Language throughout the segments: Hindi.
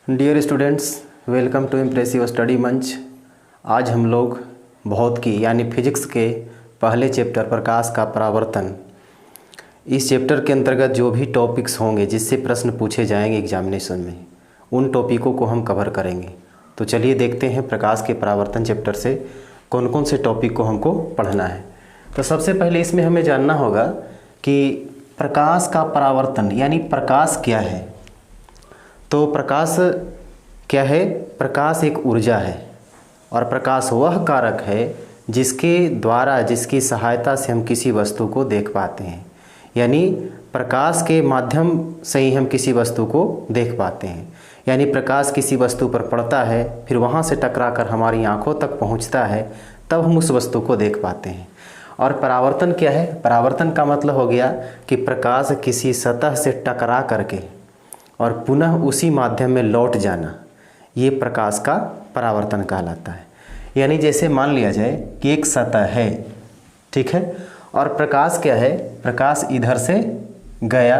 Dear students, welcome to impressive study Manch. आज हम लोग भौतिकी यानी फिजिक्स के पहले चैप्टर प्रकाश का परावर्तन, इस चैप्टर के अंतर्गत जो भी टॉपिक्स होंगे जिससे प्रश्न पूछे जाएंगे एग्जामिनेशन में, उन टॉपिकों को हम कवर करेंगे। तो चलिए देखते हैं प्रकाश के परावर्तन चैप्टर से कौन कौन से टॉपिक को हमको पढ़ना है। तो सबसे पहले इसमें हमें जानना होगा कि प्रकाश का परावर्तन यानी प्रकाश क्या है। तो प्रकाश क्या है? प्रकाश एक ऊर्जा है और प्रकाश वह कारक है जिसके द्वारा, जिसकी सहायता से हम किसी वस्तु को देख पाते हैं। यानी प्रकाश के माध्यम से ही हम किसी वस्तु को देख पाते हैं। यानी प्रकाश किसी वस्तु पर पड़ता है, फिर वहाँ से टकराकर हमारी आँखों तक पहुँचता है, तब हम उस वस्तु को देख पाते हैं। और परावर्तन क्या है? परावर्तन का मतलब हो गया कि प्रकाश किसी सतह से टकरा करके और पुनः उसी माध्यम में लौट जाना, ये प्रकाश का परावर्तन कहलाता है। यानी जैसे मान लिया जाए कि एक सतह है, ठीक है, और प्रकाश क्या है? प्रकाश इधर से गया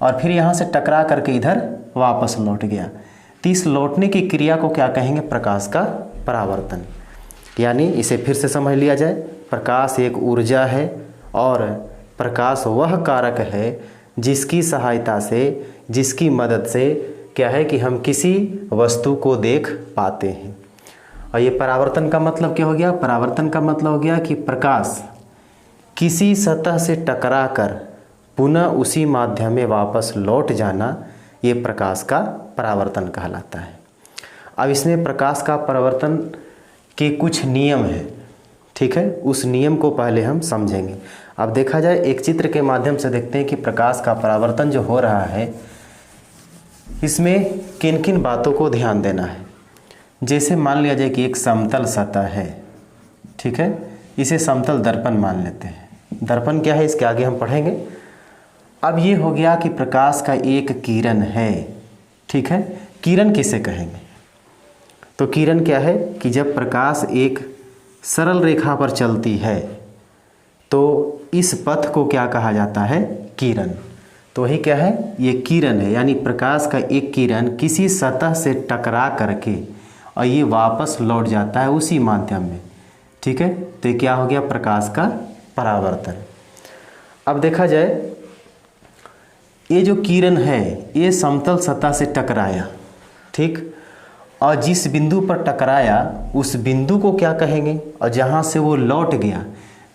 और फिर यहाँ से टकरा करके इधर वापस लौट गया। तो इस लौटने की क्रिया को क्या कहेंगे? प्रकाश का परावर्तन। यानी इसे फिर से समझ लिया जाए, प्रकाश एक ऊर्जा है और प्रकाश वह कारक है जिसकी सहायता से, जिसकी मदद से क्या है कि हम किसी वस्तु को देख पाते हैं। और ये परावर्तन का मतलब क्या हो गया? परावर्तन का मतलब हो गया कि प्रकाश किसी सतह से टकराकर पुनः उसी माध्यम में वापस लौट जाना, ये प्रकाश का परावर्तन कहलाता है। अब इसमें प्रकाश का परावर्तन के कुछ नियम हैं, ठीक है, उस नियम को पहले हम समझेंगे। अब देखा जाए एक चित्र के माध्यम से देखते हैं कि प्रकाश का परावर्तन जो हो रहा है इसमें किन किन बातों को ध्यान देना है। जैसे मान लिया जाए कि एक समतल सतह है, ठीक है, इसे समतल दर्पण मान लेते हैं। दर्पण क्या है इसके आगे हम पढ़ेंगे। अब ये हो गया कि प्रकाश का एक किरण है, ठीक है। किरण किसे कहेंगे? तो किरण क्या है कि जब प्रकाश एक सरल रेखा पर चलती है तो इस पथ को क्या कहा जाता है? किरण। तो वही क्या है? ये किरण है। यानी प्रकाश का एक किरण किसी सतह से टकरा करके और ये वापस लौट जाता है उसी माध्यम में, ठीक है। तो ये क्या हो गया? प्रकाश का परावर्तन। अब देखा जाए ये जो किरण है ये समतल सतह से टकराया, ठीक, और जिस बिंदु पर टकराया उस बिंदु को क्या कहेंगे? और जहाँ से वो लौट गया,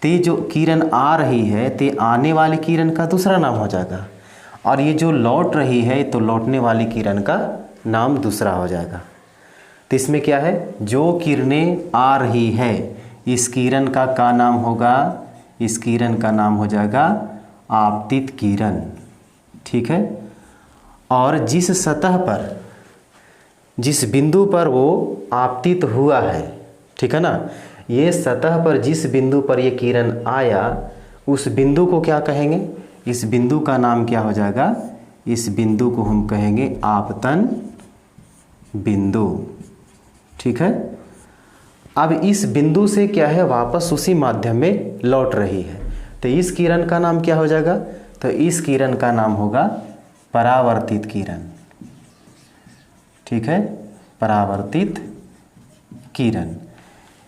तो ये जो किरण आ रही है तो आने वाली किरण का दूसरा नाम हो जाएगा, और ये जो लौट रही है तो लौटने वाली किरण का नाम दूसरा हो जाएगा। तो इसमें क्या है? जो किरणें आ रही है इस किरण का नाम होगा? इस किरण का नाम हो जाएगा आपतित किरण, ठीक है। और जिस सतह पर, जिस बिंदु पर वो आपतित हुआ है, ठीक है ना, ये सतह पर जिस बिंदु पर ये किरण आया उस बिंदु को क्या कहेंगे? इस बिंदु का नाम क्या हो जाएगा? इस बिंदु को हम कहेंगे आपतन बिंदु, ठीक है। अब इस बिंदु से क्या है? वापस उसी माध्यम में लौट रही है, तो इस किरण का नाम क्या हो जाएगा? तो इस किरण का नाम होगा परावर्तित किरण, ठीक है, परावर्तित किरण।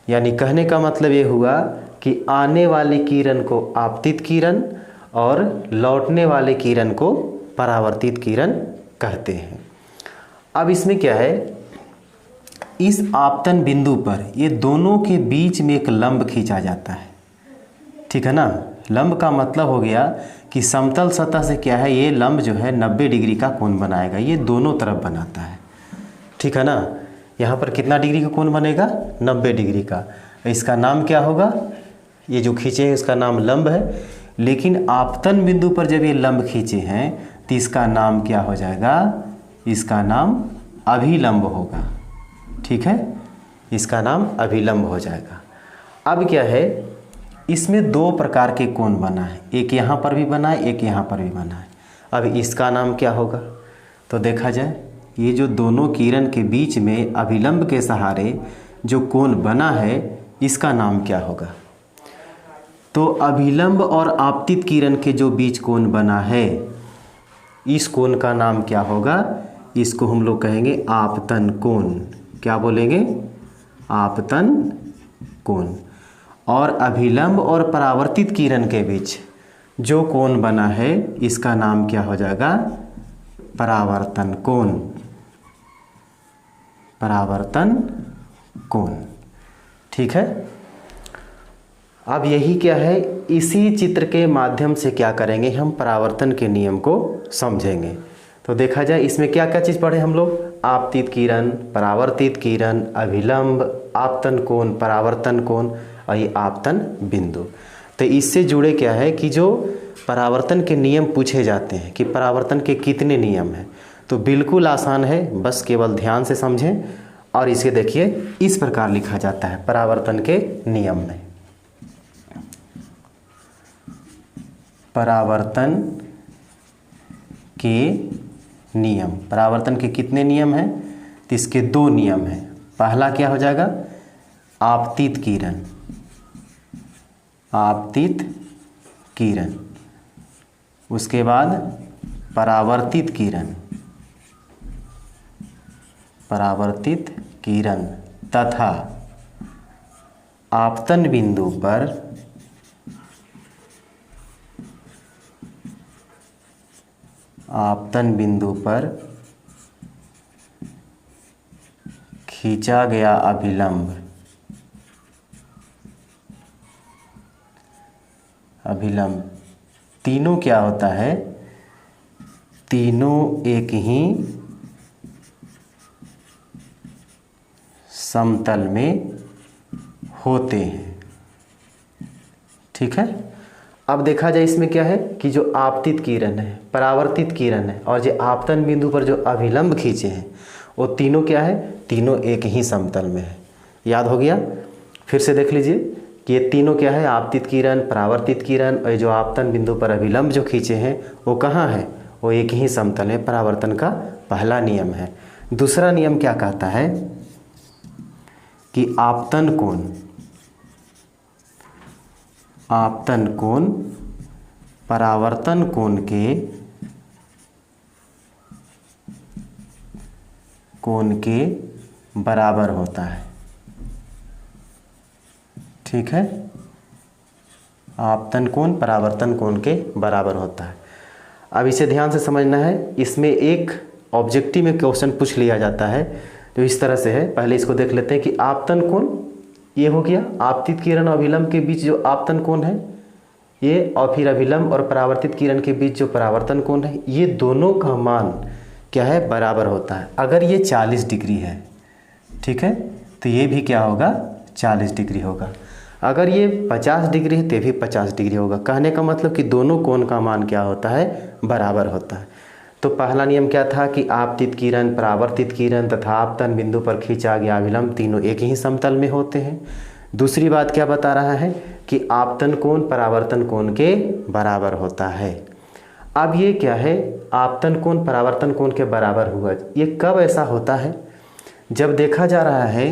यानी कहने का मतलब ये हुआ कि आने वाली किरण को आपतित किरण और लौटने वाले किरण को परावर्तित किरण कहते हैं। अब इसमें क्या है? इस आपतन बिंदु पर ये दोनों के बीच में एक लंब खींचा जाता है, ठीक है ना। लंब का मतलब हो गया कि समतल सतह से क्या है, ये लंब जो है 90 डिग्री का कोण बनाएगा, ये दोनों तरफ बनाता है, ठीक है ना। यहाँ पर कितना डिग्री का कोण बनेगा? 90 डिग्री का। इसका नाम क्या होगा? ये जो खींचे हैं इसका नाम लंब है। लेकिन आपतन बिंदु पर जब ये लंब खींचे हैं तो इसका नाम क्या हो जाएगा? इसका नाम अभिलंब होगा, ठीक है, इसका नाम अभिलंब हो जाएगा। अब क्या है, इसमें दो प्रकार के कोण बना है, एक यहाँ पर भी बना है, एक यहाँ पर भी बना है। अब इसका नाम क्या होगा? तो देखा जाए ये जो दोनों किरण के बीच में अभिलंब के सहारे जो कोण बना है इसका नाम क्या होगा? तो अभिलंब और आपतित किरण के जो बीच कोण बना है इस कोण का नाम क्या होगा? इसको हम लोग कहेंगे आपतन कोण। क्या बोलेंगे? आपतन कोण। और अभिलंब और परावर्तित किरण के बीच जो कोण बना है इसका नाम क्या हो जाएगा? परावर्तन कोण। परावर्तन कोण। ठीक है। अब यही क्या है, इसी चित्र के माध्यम से क्या करेंगे हम? परावर्तन के नियम को समझेंगे। तो देखा जाए इसमें क्या क्या चीज़ पढ़े हम लोग? आपतित किरण, परावर्तित किरण, अभिलंब, आपतन कोण, परावर्तन कोण और ये आपतन बिंदु। तो इससे जुड़े क्या है कि जो परावर्तन के नियम पूछे जाते हैं कि परावर्तन के कितने नियम हैं, तो बिल्कुल आसान है, बस केवल ध्यान से समझें। और इसे देखिए इस प्रकार लिखा जाता है परावर्तन के नियम में। परावर्तन के नियम, परावर्तन के कितने नियम हैं? तो इसके दो नियम हैं। पहला क्या हो जाएगा? आपतित किरण। आपतित किरण। उसके बाद परावर्तित किरण। परावर्तित किरण तथा आपतन बिंदु पर आपतन बिंदु पर खींचा गया अभिलंब। अभिलंब तीनों क्या होता है? तीनों एक ही समतल में होते हैं। ठीक है। अब देखा जाए इसमें क्या है कि जो आपतित किरण है, परावर्तित किरण है और जो आपतन बिंदु पर जो अभिलंब खींचे हैं वो तीनों क्या है? तीनों एक ही समतल में है। याद हो गया? फिर से देख लीजिए कि ये तीनों क्या है? आपतित किरण, परावर्तित किरण और जो आपतन बिंदु पर अभिलंब जो खींचे हैं वो कहाँ है? वो एक ही समतल है। परावर्तन का पहला नियम है। दूसरा नियम क्या कहता है कि आपतन कोण, आपतन कोण परावर्तन कोण के बराबर होता है। ठीक है। आपतन कोण परावर्तन कोण के बराबर होता है। अब इसे ध्यान से समझना है। इसमें एक ऑब्जेक्टिव में क्वेश्चन पूछ लिया जाता है जो इस तरह से है। पहले इसको देख लेते हैं कि आपतन कोण ये हो गया, आपतित किरण और अभिलंब के बीच जो आपतन कोण है ये, और फिर अभिलंब और परावर्तित किरण के बीच जो परावर्तन कोण है, ये दोनों का मान क्या है? बराबर होता है। अगर ये 40 डिग्री है, ठीक है, तो ये भी क्या होगा? 40 डिग्री होगा। अगर ये 50 डिग्री है तो ये भी 50 डिग्री होगा। कहने का मतलब कि दोनों कोण का मान क्या होता है? बराबर होता है। तो पहला नियम क्या था कि आपतित किरण, परावर्तित किरण तथा आपतन बिंदु पर खींचा गया अभिलंब तीनों एक ही समतल में होते हैं। दूसरी बात क्या बता रहा है कि आपतन कोण परावर्तन कोण के बराबर होता है। अब ये क्या है? आपतन कोण परावर्तन कोण के बराबर हुआ, ये कब ऐसा होता है? जब देखा जा रहा है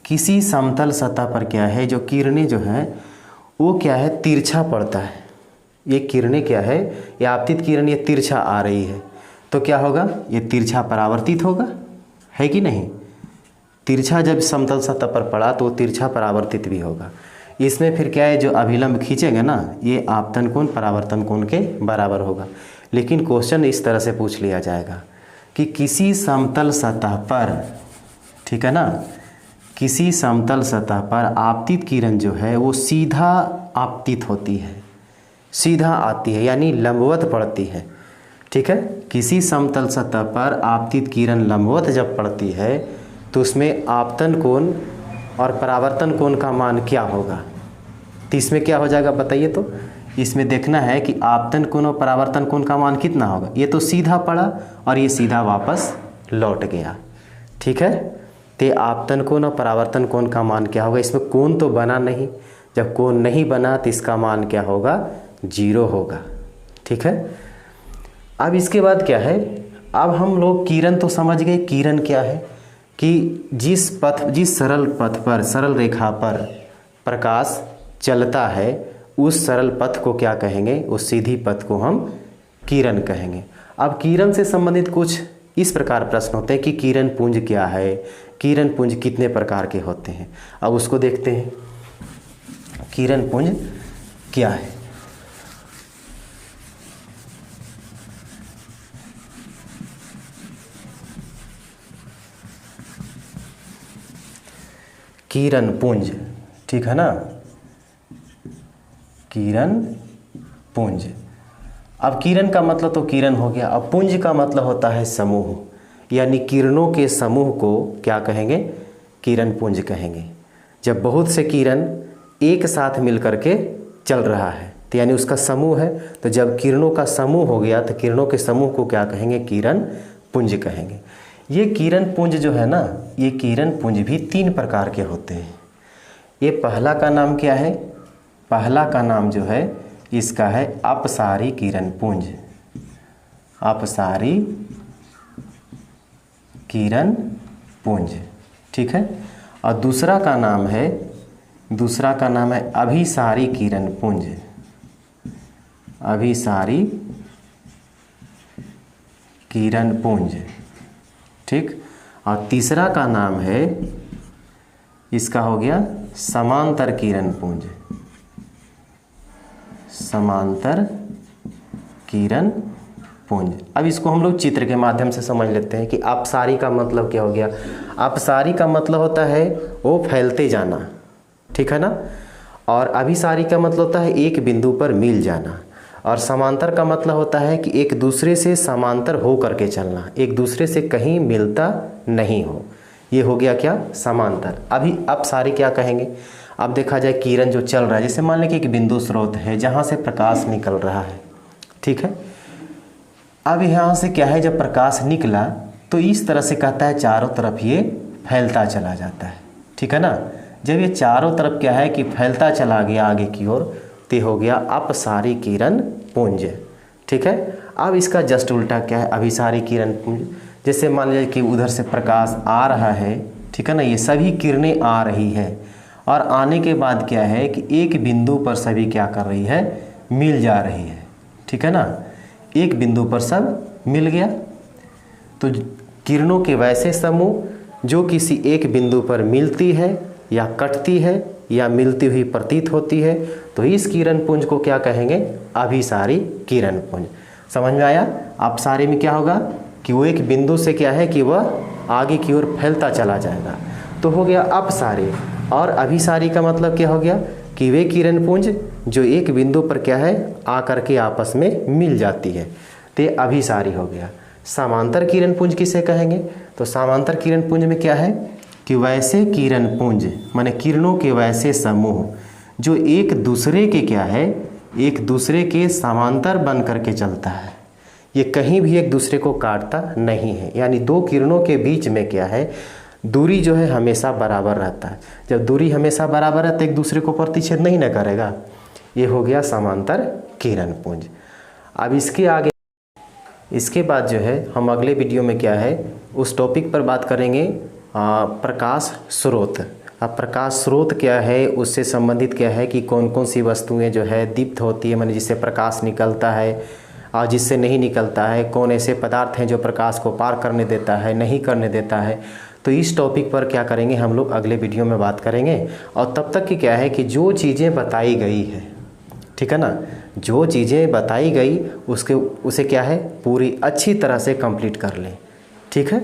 किसी समतल सतह पर क्या है, जो किरणें जो हैं वो क्या है? तिरछा पड़ता है। ये किरणें क्या है? ये आपतित किरण ये तिरछा आ रही है, तो क्या होगा? ये तिरछा परावर्तित होगा, है कि नहीं? तिरछा जब समतल सतह पर पड़ा तो तिरछा परावर्तित भी होगा। इसमें फिर क्या है? जो अभिलंब खींचेंगे ना, ये आपतन कोण परावर्तन कोण के बराबर होगा। लेकिन क्वेश्चन इस तरह से पूछ लिया जाएगा कि किसी समतल सतह पर, ठीक है ना, किसी समतल सतह पर आपतित किरण जो है वो सीधा आपतित होती है, सीधा आती है, यानी लंबवत पड़ती है। ठीक है। किसी समतल सतह पर आपतित किरण लंबवत जब पड़ती है तो उसमें आपतन कोण और परावर्तन कोण का मान क्या होगा? तो इसमें क्या हो जाएगा बताइए? तो इसमें देखना है कि आपतन कोण और परावर्तन कोण का मान कितना होगा। ये तो सीधा पड़ा और ये सीधा वापस लौट गया। ठीक है। तो आपतन कोण और परावर्तन कोण का मान क्या होगा? इसमें कोण तो बना नहीं, जब कोण नहीं बना तो इसका मान क्या होगा? 0 होगा। ठीक है। अब इसके बाद क्या है? अब हम लोग किरण तो समझ गए। किरण क्या है कि जिस सरल पथ पर, सरल रेखा पर प्रकाश चलता है उस सरल पथ को क्या कहेंगे? उस सीधी पथ को हम किरण कहेंगे। अब किरण से संबंधित कुछ इस प्रकार प्रश्न होते हैं कि किरण पुंज क्या है, किरण पुंज कितने प्रकार के होते हैं। अब उसको देखते हैं, किरण पुंज क्या है। किरण पुंज, ठीक है ना, किरण पुंज। अब किरण का मतलब तो किरण हो गया, अब पुंज का मतलब होता है समूह, यानी किरणों के समूह को क्या कहेंगे, किरण पुंज कहेंगे। जब बहुत से किरण एक साथ मिलकर के चल रहा है तो यानी उसका समूह है, तो जब किरणों का समूह हो गया तो किरणों के समूह को क्या कहेंगे, किरण पुंज कहेंगे। ये किरण पुंज जो है ना, ये किरण पुंज भी 3 प्रकार के होते हैं। ये पहला का नाम क्या है, पहला का नाम जो है इसका है अपसारी किरण पुंज, अपसारी किरण पुंज, ठीक है। और दूसरा का नाम है, दूसरा का नाम है अभिसारी किरण पुंज, अभिसारी किरण पुंज, ठीक। और तीसरा का नाम है, इसका हो गया समांतर किरण पुंज, समांतर किरण पुंज। अब इसको हम लोग चित्र के माध्यम से समझ लेते हैं कि अपसारी का मतलब क्या हो गया। अपसारी का मतलब होता है वो फैलते जाना, ठीक है ना। और अभिसारी का मतलब होता है एक बिंदु पर मिल जाना। और समांतर का मतलब होता है कि एक दूसरे से समांतर हो करके चलना, एक दूसरे से कहीं मिलता नहीं हो। ये हो गया क्या, समांतर। अभी अपसारी क्या कहेंगे। अब देखा जाए किरण जो चल रहा है, जैसे मान लें कि एक बिंदु स्रोत है जहाँ से प्रकाश निकल रहा है, ठीक है। अब यहाँ से क्या है, जब प्रकाश निकला तो इस तरह से कहता है चारों तरफ ये फैलता चला जाता है, ठीक है ना। जब ये चारों तरफ क्या है कि फैलता चला गया आगे की ओर, तो हो गया अपसारी किरण पुंज, ठीक है। अब इसका जस्ट उल्टा क्या है, अभिसारी किरण पुंज। जैसे मान लीजिए कि उधर से प्रकाश आ रहा है, ठीक है ना, ये सभी किरणें आ रही है और आने के बाद क्या है कि एक बिंदु पर सभी क्या कर रही है, मिल जा रही है, ठीक है ना। एक बिंदु पर सब मिल गया। तो किरणों के वैसे समूह जो किसी एक बिंदु पर मिलती है या कटती है या मिलती हुई प्रतीत होती है, तो इस किरण पुंज को क्या कहेंगे, अभिसारी किरण पुंज। समझ में आया। अपसारी में क्या होगा कि वो एक बिंदु से क्या है कि वह आगे की ओर फैलता चला जाएगा, तो हो गया अपसारी। और अभिसारी का मतलब क्या हो गया कि वे किरण पुंज जो एक बिंदु पर क्या है आकर के आपस में मिल जाती है, तो अभिसारी हो गया। समांतर किरण पुंज किसे कहेंगे, तो समांतर किरण पुंज में क्या है कि वैसे किरण पुंज माने किरणों के वैसे समूह जो एक दूसरे के क्या है, एक दूसरे के समांतर बन करके चलता है, ये कहीं भी एक दूसरे को काटता नहीं है। यानी दो किरणों के बीच में क्या है, दूरी जो है हमेशा बराबर रहता है। जब दूरी हमेशा बराबर है तो एक दूसरे को प्रतिच्छेद नहीं न करेगा। ये हो गया समांतर किरण पुंज। अब इसके आगे, इसके बाद जो है हम अगले वीडियो में क्या है उस टॉपिक पर बात करेंगे, प्रकाश स्रोत। अब प्रकाश स्रोत क्या है, उससे संबंधित क्या है कि कौन कौन सी वस्तुएं जो है दीप्त होती है, माने जिससे प्रकाश निकलता है और जिससे नहीं निकलता है, कौन ऐसे पदार्थ हैं जो प्रकाश को पार करने देता है, नहीं करने देता है। तो इस टॉपिक पर क्या करेंगे हम लोग अगले वीडियो में बात करेंगे। और तब तक की क्या है कि जो चीज़ें बताई गई है, ठीक है ना, जो चीज़ें बताई गई उसे क्या है पूरी अच्छी तरह से कंप्लीट कर लें, ठीक है।